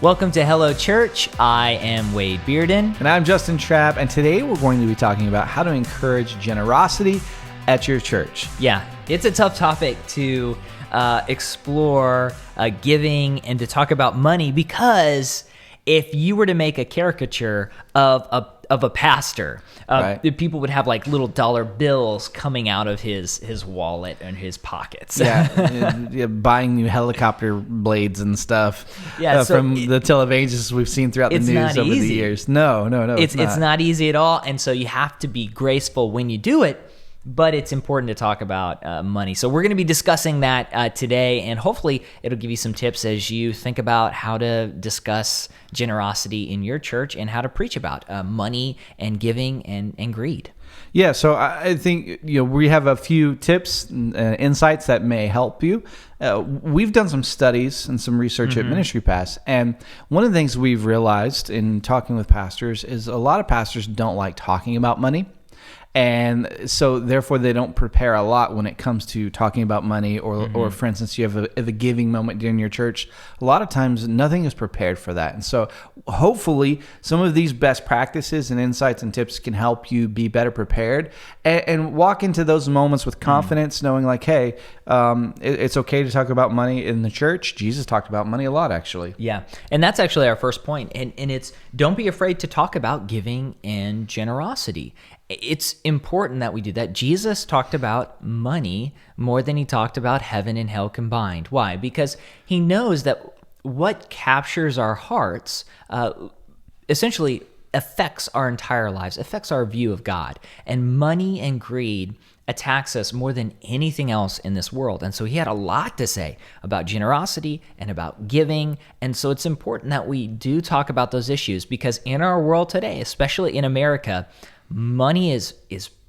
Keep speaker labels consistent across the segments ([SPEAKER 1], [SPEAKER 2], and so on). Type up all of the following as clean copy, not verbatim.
[SPEAKER 1] Welcome to Hello Church. I am Wade Bearden.
[SPEAKER 2] And I'm Justin Trapp, and today we're going to be talking about how to encourage generosity at your church.
[SPEAKER 1] Yeah, it's a tough topic to explore giving and to talk about money, because if you were to make a caricature of a pastor,
[SPEAKER 2] Right.
[SPEAKER 1] people would have like little dollar bills coming out of his wallet and his pockets.
[SPEAKER 2] Yeah, buying new helicopter blades and stuff.
[SPEAKER 1] Yeah, so
[SPEAKER 2] from the televangelists we've seen throughout the
[SPEAKER 1] it's
[SPEAKER 2] news
[SPEAKER 1] not
[SPEAKER 2] over the
[SPEAKER 1] easy.
[SPEAKER 2] years. No,
[SPEAKER 1] It's not easy at all, and so you have to be graceful when you do it. But it's important to talk about money. So we're going to be discussing that today, and hopefully it'll give you some tips as you think about how to discuss generosity in your church and how to preach about money and giving and greed.
[SPEAKER 2] Yeah, so I think we have a few tips and insights that may help you. We've done some studies and some research at Ministry Pass, and one of the things we've realized in talking with pastors is a lot of pastors don't like talking about money. And so, therefore, they don't prepare a lot when it comes to talking about money, or for instance, you have a giving moment during your church. A lot of times, nothing is prepared for that. And so, hopefully, some of these best practices and insights and tips can help you be better prepared and walk into those moments with confidence, knowing like, hey, it's okay to talk about money in the church. Jesus talked about money a lot, actually.
[SPEAKER 1] Yeah, and that's actually our first point, and it's don't be afraid to talk about giving and generosity. It's important that we do that. Jesus talked about money more than he talked about heaven and hell combined. Why? Because he knows that what captures our hearts essentially affects our entire lives, affects our view of God. And money and greed attacks us more than anything else in this world. And so he had a lot to say about generosity and about giving. And so it's important that we do talk about those issues, because in our world today, especially in America, money is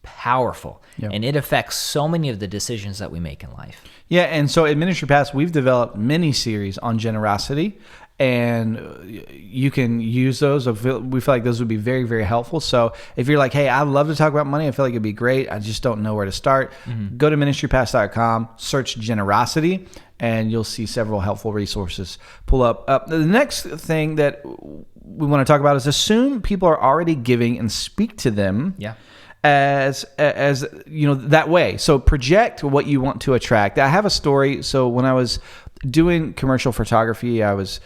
[SPEAKER 1] powerful.
[SPEAKER 2] Yep.
[SPEAKER 1] And it affects so many of the decisions that we make in life.
[SPEAKER 2] Yeah, and so at Ministry Pass, we've developed mini series on generosity, and you can use those. We feel like those would be very, very helpful. So if you're like, hey, I'd love to talk about money, I feel like it'd be great, I just don't know where to start, go to ministrypass.com, search generosity, and you'll see several helpful resources pull up. The next thing that we want to talk about is assume people are already giving and speak to them.
[SPEAKER 1] Yeah.
[SPEAKER 2] As that way. So project what you want to attract. I have a story. So when I was doing commercial photography, I was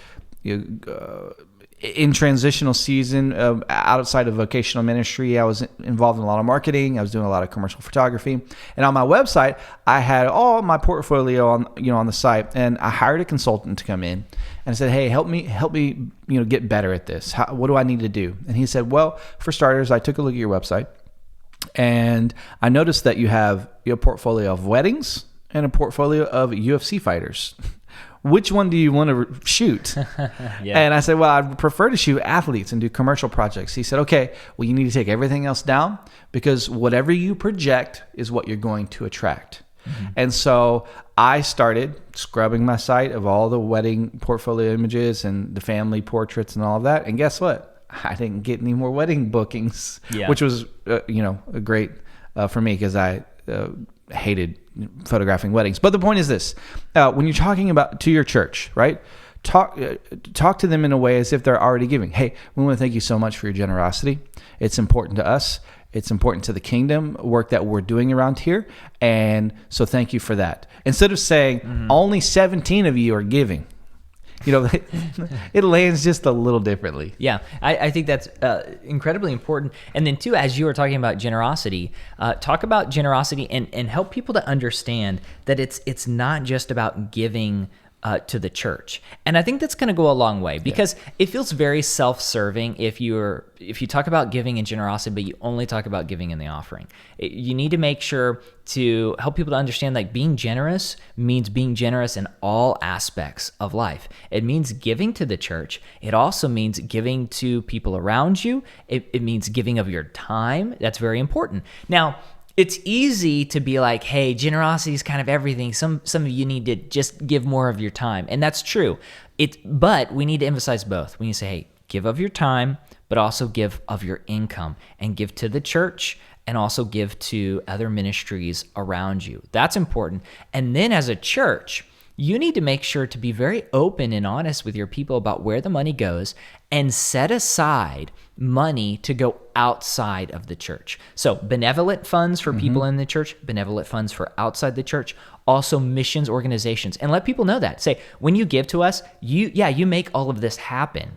[SPEAKER 2] in transitional season outside of vocational ministry. I was involved in a lot of marketing. I was doing a lot of commercial photography, and on my website, I had all my portfolio on the site. And I hired a consultant to come in, and I said, "Hey, help me, get better at this. What do I need to do?" And he said, "Well, for starters, I took a look at your website, and I noticed that you have a portfolio of weddings and a portfolio of UFC fighters. Which one do you want to shoot?"
[SPEAKER 1] Yeah.
[SPEAKER 2] And I said, "Well, I'd prefer to shoot athletes and do commercial projects." He said, "Okay, well, you need to take everything else down, because whatever you project is what you're going to attract." And so I started scrubbing my site of all the wedding portfolio images and the family portraits and all of that. And guess what? I didn't get any more wedding bookings, which was, great for me, because I hated photographing weddings. But the point is this: when you're talking about to your church, right? Talk to them in a way as if they're already giving. Hey, we want to thank you so much for your generosity. It's important to us. It's important to the kingdom work that we're doing around here. And so thank you for that. Instead of saying only 17 of you are giving, it lands just a little differently.
[SPEAKER 1] Yeah, I think that's incredibly important. And then too, as you were talking about generosity, talk about generosity and help people to understand that it's not just about giving to the church. And I think that's going to go a long way, because it feels very self-serving if you talk about giving and generosity, but you only talk about giving in the offering. You need to make sure to help people to understand that being generous means being generous in all aspects of life. It means giving to the church. It also means giving to people around you. It means giving of your time. That's very important. Now, it's easy to be like, hey, generosity is kind of everything. Some of you need to just give more of your time. And that's true. But we need to emphasize both. We need to say, hey, give of your time, but also give of your income, and give to the church, and also give to other ministries around you. That's important. And then as a church, you need to make sure to be very open and honest with your people about where the money goes and set aside money to go outside of the church. So benevolent funds for people in the church, benevolent funds for outside the church, also missions organizations. And let people know that. Say, when you give to us, you make all of this happen.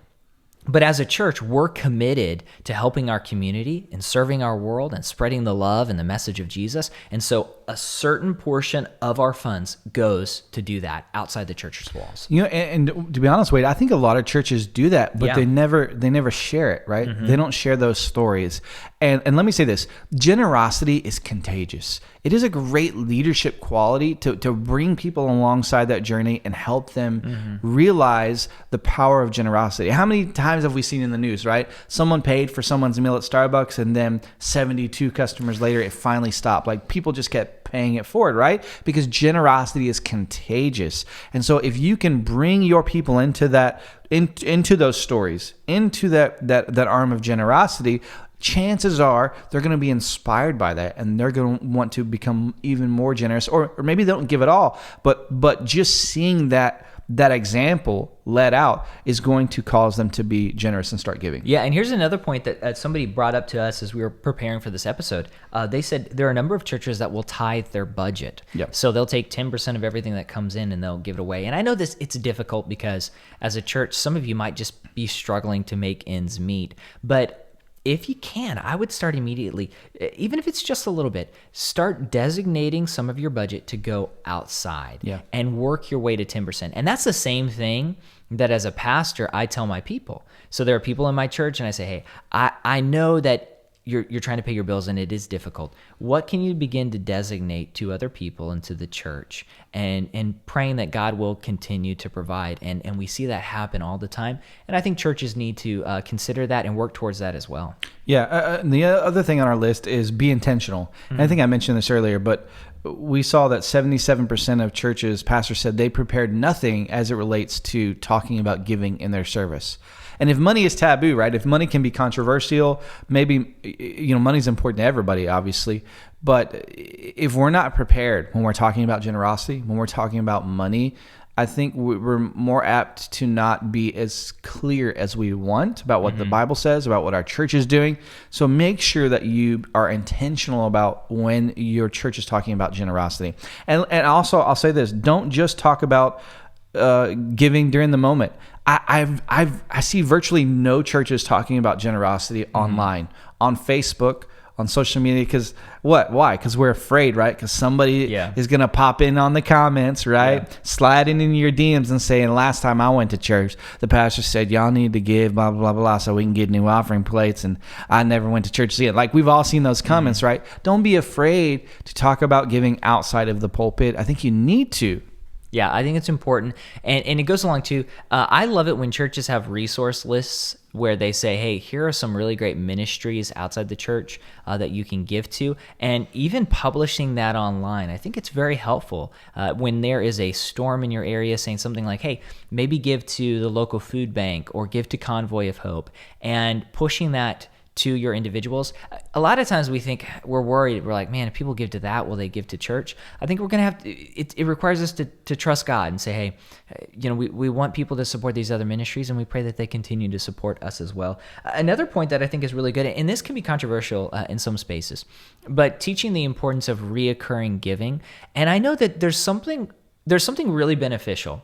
[SPEAKER 1] But as a church, we're committed to helping our community and serving our world and spreading the love and the message of Jesus. And so a certain portion of our funds goes to do that outside the church's walls.
[SPEAKER 2] And to be honest, Wade, I think a lot of churches do that, but they never share it, right? They don't share those stories. And let me say this, generosity is contagious. It is a great leadership quality to bring people alongside that journey and help them realize the power of generosity. How many times have we seen in the news, right? Someone paid for someone's meal at Starbucks, and then 72 customers later, it finally stopped. Like, people just kept paying it forward, right? Because generosity is contagious. And so if you can bring your people into that, into those stories, into that arm of generosity, chances are they're going to be inspired by that, and they're going to want to become even more generous, or maybe they don't give it all, but just seeing that example led out is going to cause them to be generous and start giving.
[SPEAKER 1] Yeah, and here's another point that somebody brought up to us as we were preparing for this episode. They said there are a number of churches that will tithe their budget.
[SPEAKER 2] Yep.
[SPEAKER 1] So they'll take 10% of everything that comes in and they'll give it away. And I know it's difficult because as a church, some of you might just be struggling to make ends meet. But if you can, I would start immediately, even if it's just a little bit, start designating some of your budget to go outside and work your way to 10%. And that's the same thing that as a pastor, I tell my people. So there are people in my church and I say, hey, I know that you're trying to pay your bills and it is difficult. What can you begin to designate to other people and to the church, and praying that God will continue to provide. And we see that happen all the time. And I think churches need to consider that and work towards that as well.
[SPEAKER 2] Yeah. And the other thing on our list is be intentional. And I think I mentioned this earlier, but we saw that 77% of churches, pastors said they prepared nothing as it relates to talking about giving in their service. And if money is taboo, right? If money can be controversial, maybe, money's important to everybody, obviously. But if we're not prepared when we're talking about generosity, when we're talking about money, I think we're more apt to not be as clear as we want about what the Bible says, about what our church is doing. So make sure that you are intentional about when your church is talking about generosity. And also, I'll say this, don't just talk about giving during the moment. I see virtually no churches talking about generosity online, on Facebook, on social media. Because why? Because we're afraid, right? Because somebody is going to pop in on the comments, right? Sliding in your DMs and saying, last time I went to church, the pastor said, y'all need to give blah, blah, blah, so we can get new offering plates. And I never went to church again. Like, we've all seen those comments, right? Don't be afraid to talk about giving outside of the pulpit. I think you need to.
[SPEAKER 1] Yeah, I think it's important. And it goes along too. I love it when churches have resource lists where they say, hey, here are some really great ministries outside the church that you can give to. And even publishing that online, I think it's very helpful when there is a storm in your area, saying something like, hey, maybe give to the local food bank or give to Convoy of Hope, and pushing that to your individuals. A lot of times we think, we're worried, we're like, man, if people give to that, will they give to church? I think we're going to have to, it requires us to trust God and say, hey, we want people to support these other ministries, and we pray that they continue to support us as well. Another point that I think is really good, and this can be controversial in some spaces, but teaching the importance of reoccurring giving. And I know that there's something really beneficial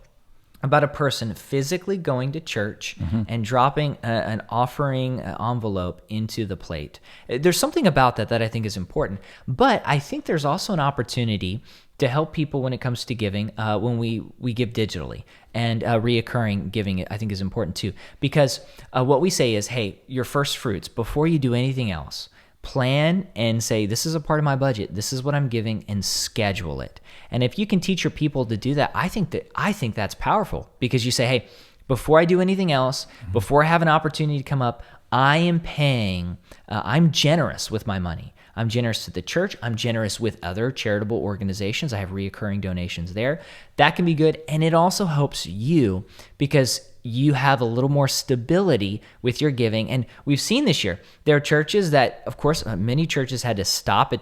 [SPEAKER 1] about a person physically going to church and dropping an offering envelope into the plate. There's something about that I think is important. But I think there's also an opportunity to help people when it comes to giving when we give digitally. And reoccurring giving, I think, is important too. Because what we say is, hey, your first fruits, before you do anything else, plan and say, this is a part of my budget, this is what I'm giving, and schedule it. And if you can teach your people to do that, I think that's powerful, because you say, hey, before I do anything else, before I have an opportunity to come up, I am paying, I'm generous with my money. I'm generous to the church. I'm generous with other charitable organizations. I have reoccurring donations there. That can be good. And it also helps you because you have a little more stability with your giving. And we've seen this year, there are churches that, of course, many churches had to stop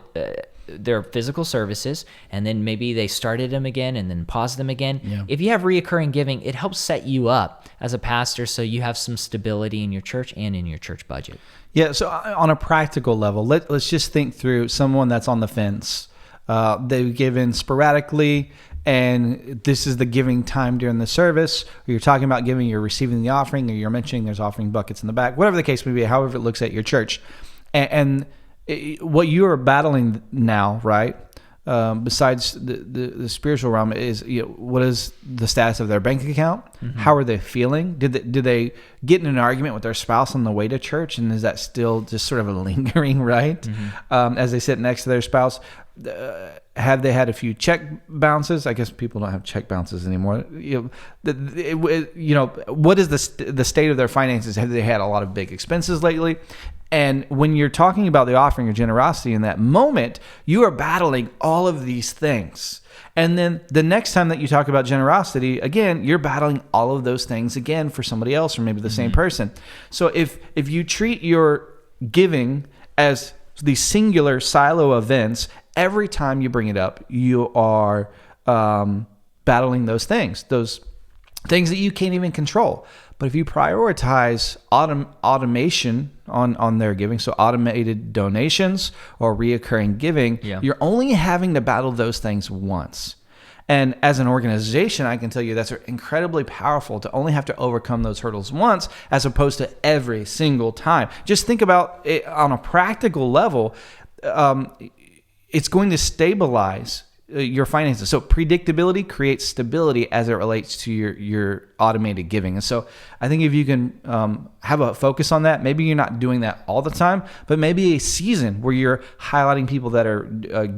[SPEAKER 1] their physical services, and then maybe they started them again and then paused them again.
[SPEAKER 2] Yeah.
[SPEAKER 1] If you have reoccurring giving, it helps set you up as a pastor so you have some stability in your church and in your church budget.
[SPEAKER 2] Yeah. So on a practical level, let's just think through someone that's on the fence. They've given sporadically, and this is the giving time during the service. Or you're talking about giving, you're receiving the offering, or you're mentioning there's offering buckets in the back, whatever the case may be, however it looks at your church. And what you are battling now, right? Besides the spiritual realm is, what is the status of their bank account? Mm-hmm. How are they feeling? Did they get in an argument with their spouse on the way to church? And is that still just sort of a lingering, right? Mm-hmm. As they sit next to their spouse, have they had a few check bounces? I guess people don't have check bounces anymore. What is the state of their finances? Have they had a lot of big expenses lately? And when you're talking about the offering of generosity in that moment, you are battling all of these things. And then the next time that you talk about generosity, again, you're battling all of those things again for somebody else or maybe the same person. So if you treat your giving as these singular silo events, every time you bring it up, you are battling those things that you can't even control. But if you prioritize automation on their giving, so automated donations or reoccurring giving, you're only having to battle those things once. And as an organization, I can tell you that's incredibly powerful to only have to overcome those hurdles once as opposed to every single time. Just think about it on a practical level. It's going to stabilize your finances. So predictability creates stability as it relates to your automated giving. And so I think if you can have a focus on that, maybe you're not doing that all the time, but maybe a season where you're highlighting people that are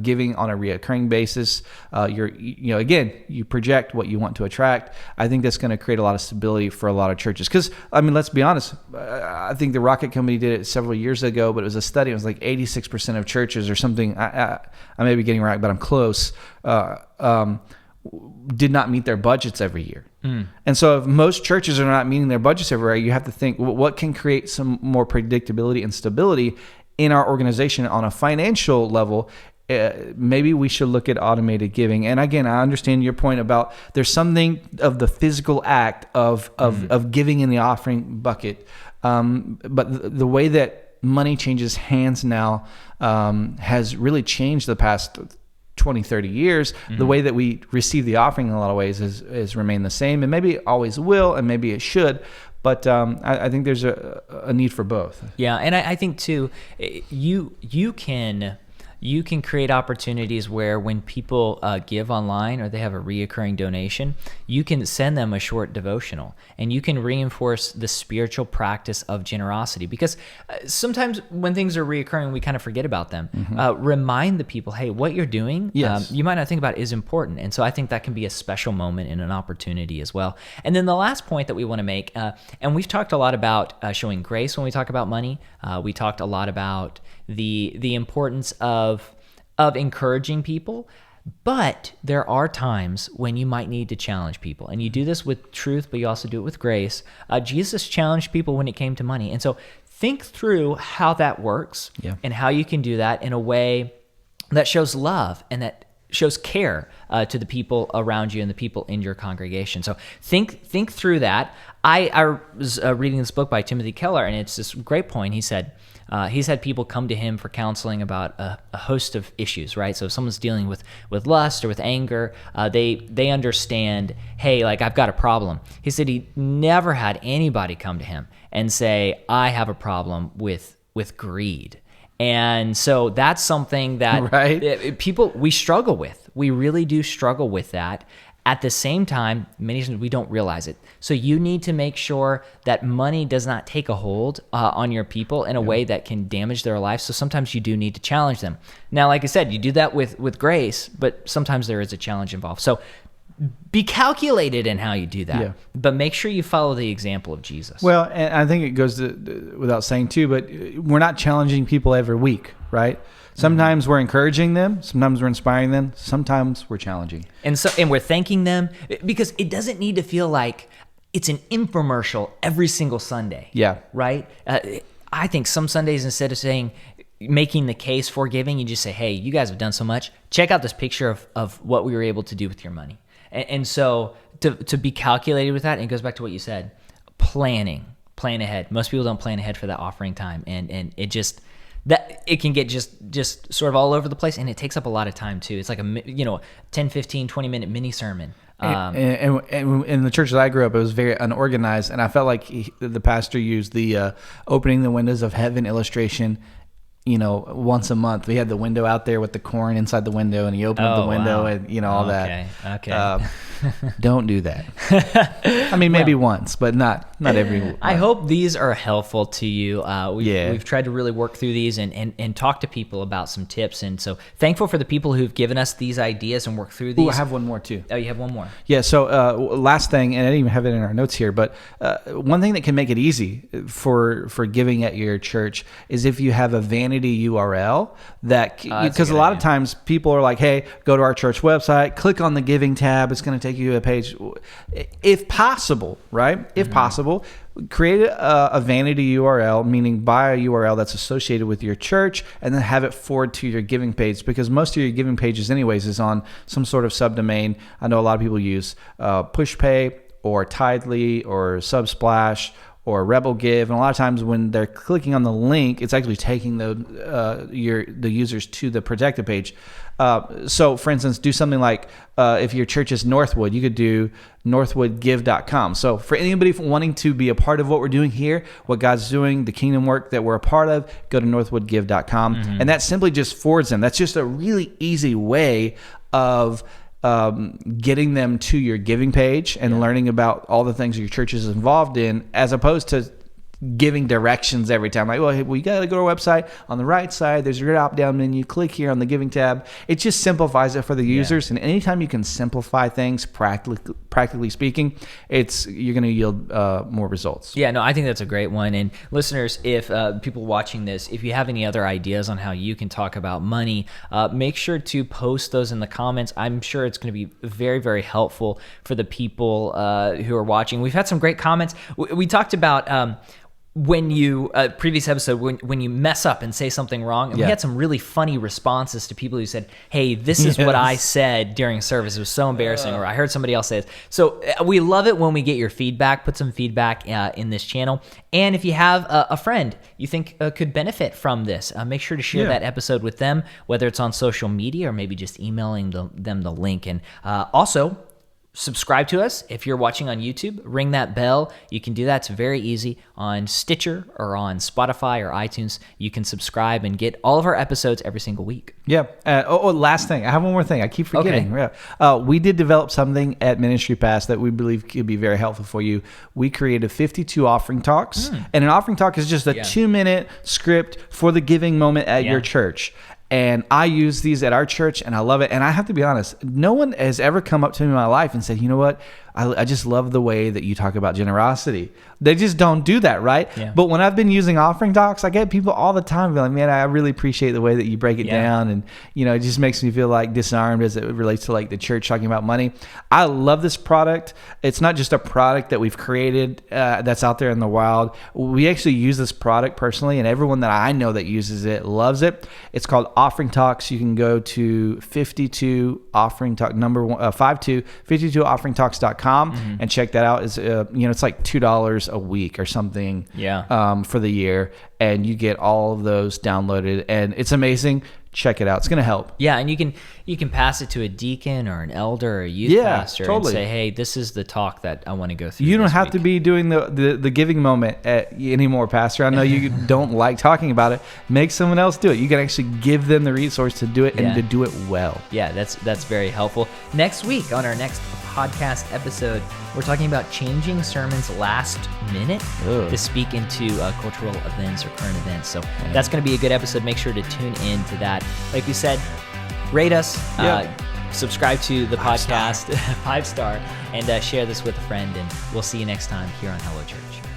[SPEAKER 2] giving on a reoccurring basis. Again, you project what you want to attract. I think that's going to create a lot of stability for a lot of churches. Because, let's be honest, I think the Rocket Company did it several years ago, but it was a study. It was like 86% of churches or something. I may be getting it right, but I'm close. Did not meet their budgets every year. And so if most churches are not meeting their budgets every year, you have to think, what can create some more predictability and stability in our organization on a financial level? Maybe we should look at automated giving. And again, I understand your point about there's something of the physical act of giving in the offering bucket. But the way that money changes hands now has really changed the past 20, 30 years. The way that we receive the offering in a lot of ways has remained the same, and maybe it always will, and maybe it should. But I think there's a need for both.
[SPEAKER 1] Yeah, and I think too, you can create opportunities where when people give online or they have a reoccurring donation, you can send them a short devotional and you can reinforce the spiritual practice of generosity. Because sometimes when things are reoccurring, we kind of forget about them. Remind the people, hey, what you're doing, you might not think about is important. And so I think that can be a special moment and an opportunity as well. And then the last point that we want to make, and we've talked a lot about showing grace when we talk about money. We talked a lot about the importance of encouraging people, but there are times when you might need to challenge people, and you do this with truth, but you also do it with grace. Jesus challenged people when it came to money, and so think through how that works and how you can do that in a way that shows love and that shows care to the people around you and the people in your congregation. So think through that. I was reading this book by Timothy Keller, and it's this great point. He said, he's had people come to him for counseling about a host of issues, right? So if someone's dealing with lust or with anger, they understand, hey, like I've got a problem. He said he never had anybody come to him and say, I have a problem with greed. And so that's something that people, we struggle with. We really do struggle with that. At the same time, many times we don't realize it. So you need to make sure that money does not take a hold on your people in a way that can damage their life. So sometimes you do need to challenge them. Now, like I said, you do that with grace, but sometimes there is a challenge involved. So be calculated in how you do that, but make sure you follow the example of Jesus.
[SPEAKER 2] Well, and I think it goes without saying too, but we're not challenging people every week, right? Sometimes we're encouraging them, sometimes we're inspiring them, sometimes we're challenging.
[SPEAKER 1] And we're thanking them, because it doesn't need to feel like it's an infomercial every single Sunday.
[SPEAKER 2] Yeah.
[SPEAKER 1] Right? I think some Sundays, instead of saying, making the case for giving, you just say, hey, you guys have done so much. Check out this picture of what we were able to do with your money. And so to be calculated with that, and it goes back to what you said, plan ahead. Most people don't plan ahead for that offering time. And it just, that it can get just sort of all over the place, and it takes up a lot of time too. It's like a 10, 15, 20-minute mini sermon.
[SPEAKER 2] And in the church that I grew up, it was very unorganized, and I felt like the pastor used the opening the windows of heaven illustration. Once a month, we had the window out there with the corn inside the window, and he opened the window, and all that.
[SPEAKER 1] Okay.
[SPEAKER 2] Don't do that. I mean, maybe once, but not every.
[SPEAKER 1] I hope these are helpful to you. We've tried to really work through these and talk to people about some tips, and so thankful for the people who've given us these ideas and worked through these.
[SPEAKER 2] I have one more too.
[SPEAKER 1] Oh, you have one more?
[SPEAKER 2] Yeah. So last thing, and I didn't even have it in our notes here, but one thing that can make it easy for giving at your church is if you have a vanity URL because a lot of times people are like, hey, go to our church website, click on the giving tab, it's going to take you to a page. If possible, right? If possible, create a vanity URL, meaning buy a URL that's associated with your church, and then have it forward to your giving page, because most of your giving pages anyways is on some sort of subdomain. I know a lot of people use PushPay or Tidely or Subsplash or Rebel Give, and a lot of times when they're clicking on the link, it's actually taking the users to the protected page. So, for instance, do something like if your church is Northwood, you could do northwoodgive.com. So, for anybody wanting to be a part of what we're doing here, what God's doing, the kingdom work that we're a part of, go to northwoodgive.com, and that simply just forwards them. That's just a really easy way of getting them to your giving page and learning about all the things your church is involved in, as opposed to giving directions every time. Like, well, you got to go to our website. On the right side, there's your drop-down menu. Click here on the giving tab. It just simplifies it for the users. And anytime you can simplify things, practically speaking, you're going to yield more results.
[SPEAKER 1] Yeah, no, I think that's a great one. And listeners, if people watching this, if you have any other ideas on how you can talk about money, make sure to post those in the comments. I'm sure it's going to be very, very helpful for the people who are watching. We've had some great comments. We talked about when you previous episode when you mess up and say something wrong, and we had some really funny responses to people who said, hey, this is what I said during service, it was so embarrassing, or I heard somebody else say it. So we love it when we get your feedback. Put some feedback in this channel, and if you have a friend you think could benefit from this, make sure to share that episode with them, whether it's on social media or maybe just emailing them the link. And also subscribe to us. If you're watching on YouTube, ring that bell. You can do that. It's very easy. On Stitcher or on Spotify or iTunes, you can subscribe and get all of our episodes every single week.
[SPEAKER 2] Yeah. Last thing. I have one more thing. I keep forgetting. Okay. We did develop something at Ministry Pass that we believe could be very helpful for you. We created 52 offering talks. And an offering talk is just a 2-minute script for the giving moment at your church. And I use these at our church, and I love it. And I have to be honest, no one has ever come up to me in my life and said, you know what, I just love the way that you talk about generosity. They just don't do that, right? Yeah. But when I've been using offering talks, I get people all the time being like, man, I really appreciate the way that you break it down. And, it just makes me feel like disarmed as it relates to like the church talking about money. I love this product. It's not just a product that we've created that's out there in the wild. We actually use this product personally, and everyone that I know that uses it loves it. It's called Offering Talks. You can go to 52 Offering Talk, 52offering talks.com and check that out. It's like $2 a week or something for the year, and you get all of those downloaded, and it's amazing. Check it out. It's going to help.
[SPEAKER 1] Yeah, and you can pass it to a deacon or an elder or a youth pastor and say, hey, this is the talk that I want to go through.
[SPEAKER 2] You don't have to be doing the giving moment anymore, Pastor. I know you don't like talking about it. Make someone else do it. You can actually give them the resource to do it and to do it well.
[SPEAKER 1] Yeah, that's very helpful. Next week on our next podcast episode, we're talking about changing sermons last minute to speak into cultural events or current events. So that's going to be a good episode. Make sure to tune in to that. Like we said, rate us, subscribe to the podcast, 5-star, and share this with a friend. And we'll see you next time here on Hello Church.